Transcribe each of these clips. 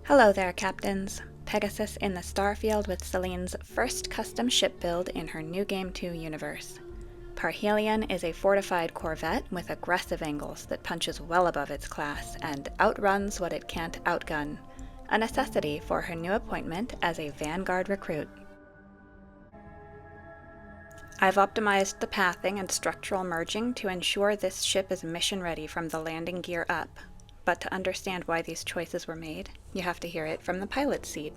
Hello there, Captains. Pegasus in the Starfield with Selene's first custom ship build in her new Game 2 universe. Parhelion is a fortified corvette with aggressive angles that punches well above its class and outruns what it can't outgun, a necessity for her new appointment as a Vanguard recruit. I've optimized the pathing and structural merging to ensure this ship is mission ready from the landing gear up. But to understand why these choices were made, you have to hear it from the pilot's seat.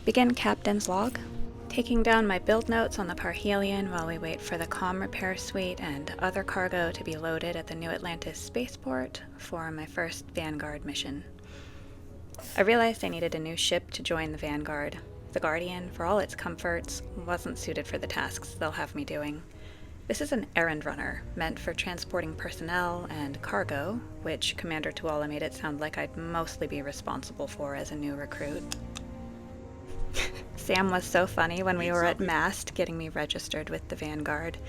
Begin Captain's Log. Taking down my build notes on the Parhelion while we wait for the comm repair suite and other cargo to be loaded at the New Atlantis Spaceport for my first Vanguard mission. I realized I needed a new ship to join the Vanguard. The Guardian, for all its comforts, wasn't suited for the tasks they'll have me doing. This is an errand runner, meant for transporting personnel and cargo, which Commander Tuala made it sound like I'd mostly be responsible for as a new recruit. Sam was so funny when we were at Mast getting me registered with the Vanguard.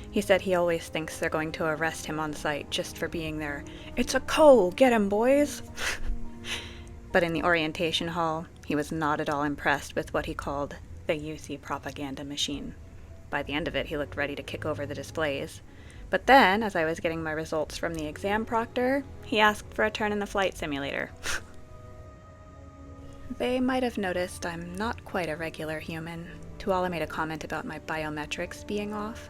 He said he always thinks they're going to arrest him on site just for being there. "It's a co! Get him, boys!" But in the orientation hall, he was not at all impressed with what he called the UC propaganda machine. By the end of it, he looked ready to kick over the displays. But then, as I was getting my results from the exam proctor, he asked for a turn in the flight simulator. They might have noticed I'm not quite a regular human. Tuala made a comment about my biometrics being off.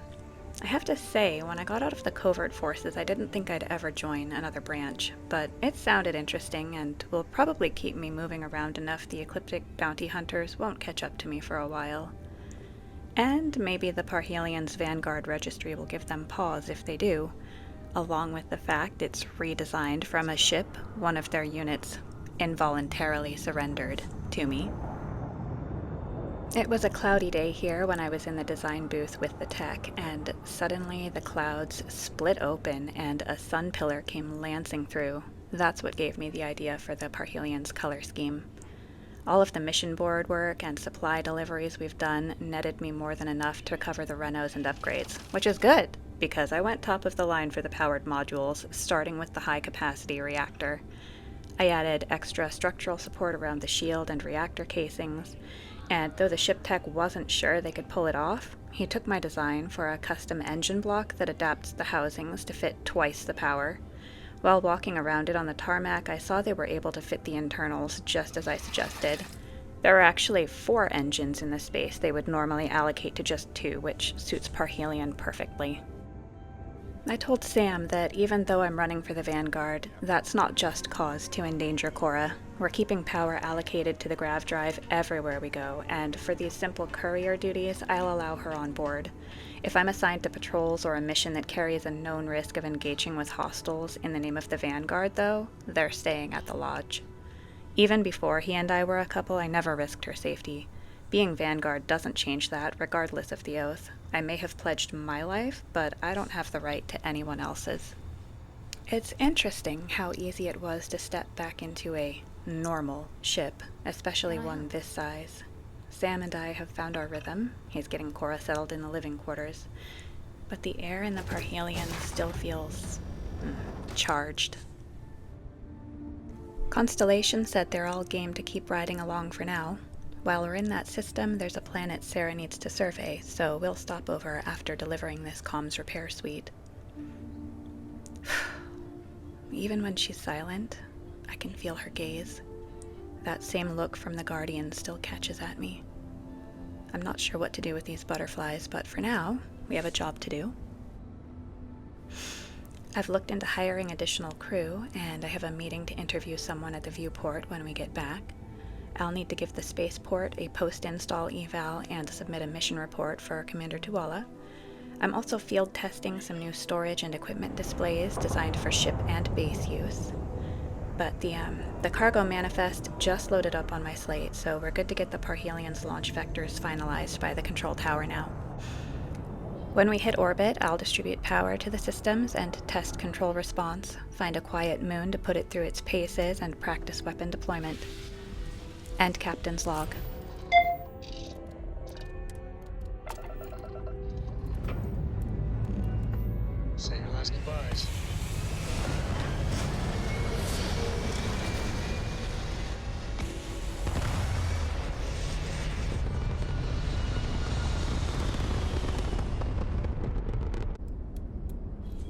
I have to say, when I got out of the covert forces, I didn't think I'd ever join another branch, but it sounded interesting and will probably keep me moving around enough the ecliptic bounty hunters won't catch up to me for a while. And maybe the Parhelion's Vanguard registry will give them pause if they do, along with the fact it's redesigned from a ship one of their units involuntarily surrendered to me. It was a cloudy day here when I was in the design booth with the tech, and suddenly the clouds split open and a sun pillar came lancing through. That's what gave me the idea for the Parhelion's color scheme. All of the mission board work and supply deliveries we've done netted me more than enough to cover the renos and upgrades, which is good, because I went top of the line for the powered modules, starting with the high-capacity reactor. I added extra structural support around the shield and reactor casings, and though the ship tech wasn't sure they could pull it off, he took my design for a custom engine block that adapts the housings to fit twice the power. While walking around it on the tarmac, I saw they were able to fit the internals just as I suggested. There are actually 4 engines in the space they would normally allocate to just 2, which suits Parhelion perfectly. I told Sam that even though I'm running for the Vanguard, that's not just cause to endanger Cora. We're keeping power allocated to the grav drive everywhere we go, and for these simple courier duties, I'll allow her on board. If I'm assigned to patrols or a mission that carries a known risk of engaging with hostiles in the name of the Vanguard, though, they're staying at the lodge. Even before he and I were a couple, I never risked her safety. Being Vanguard doesn't change that, regardless of the oath. I may have pledged my life, but I don't have the right to anyone else's. It's interesting how easy it was to step back into a normal ship, especially one this size. Sam and I have found our rhythm. He's getting Cora settled in the living quarters. But the air in the Parhelion still feels charged. Constellation said they're all game to keep riding along for now. While we're in that system, there's a planet Sarah needs to survey, so we'll stop over after delivering this comms repair suite. Even when she's silent, I can feel her gaze. That same look from the Guardian still catches at me. I'm not sure what to do with these butterflies, but for now, we have a job to do. I've looked into hiring additional crew, and I have a meeting to interview someone at the viewport when we get back. I'll need to give the Spaceport a post-install eval and submit a mission report for Commander Tuala. I'm also field testing some new storage and equipment displays designed for ship and base use. But the cargo manifest just loaded up on my slate, so we're good to get the Parhelion's launch vectors finalized by the control tower now. When we hit orbit, I'll distribute power to the systems and test control response, find a quiet moon to put it through its paces, and practice weapon deployment. End Captain's Log. Say your last goodbyes.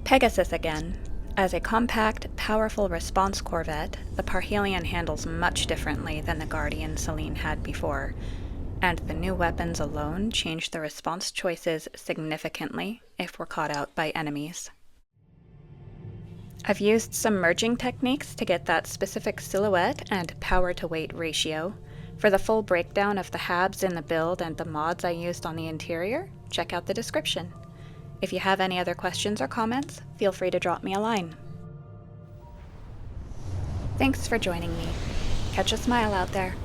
Pegasus again. As a compact, powerful response corvette, the Parhelion handles much differently than the Guardian Selene had before, and the new weapons alone change the response choices significantly if we're caught out by enemies. I've used some merging techniques to get that specific silhouette and power-to-weight ratio. For the full breakdown of the HABs in the build and the mods I used on the interior, check out the description. If you have any other questions or comments, feel free to drop me a line. Thanks for joining me. Catch a smile out there.